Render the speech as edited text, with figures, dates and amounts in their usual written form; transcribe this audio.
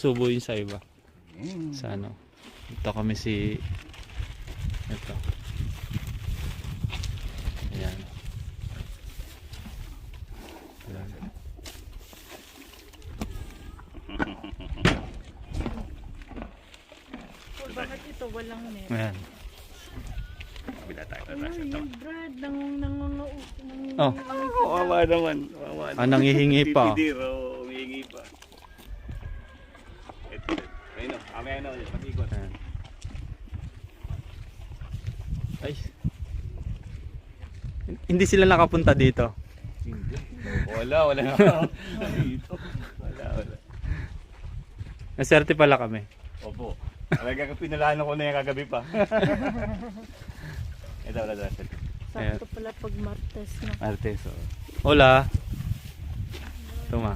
subo yun sa iba. Sa ano. Ito kami ito. Ayan. Ayan. Bakit ito walang net? Ayan. Bila tayo. Ay, yung Brad, Oh. Wawa naman. Wawa naman. Nangihingi pa. Titidir, oo. Humihingi pa. Ito. Ayun o. Kamaya na ulit. Pag-ikot. Ayan. Ay. Hindi sila nakapunta dito. Hindi. Wala nga. Dito. Wala. Naserte pala kami. Opo. Talaga pinalaan ko na yung kagabi pa. Ito wala dala. sakto pala pag Martes na. Martes. Hola. Tuma.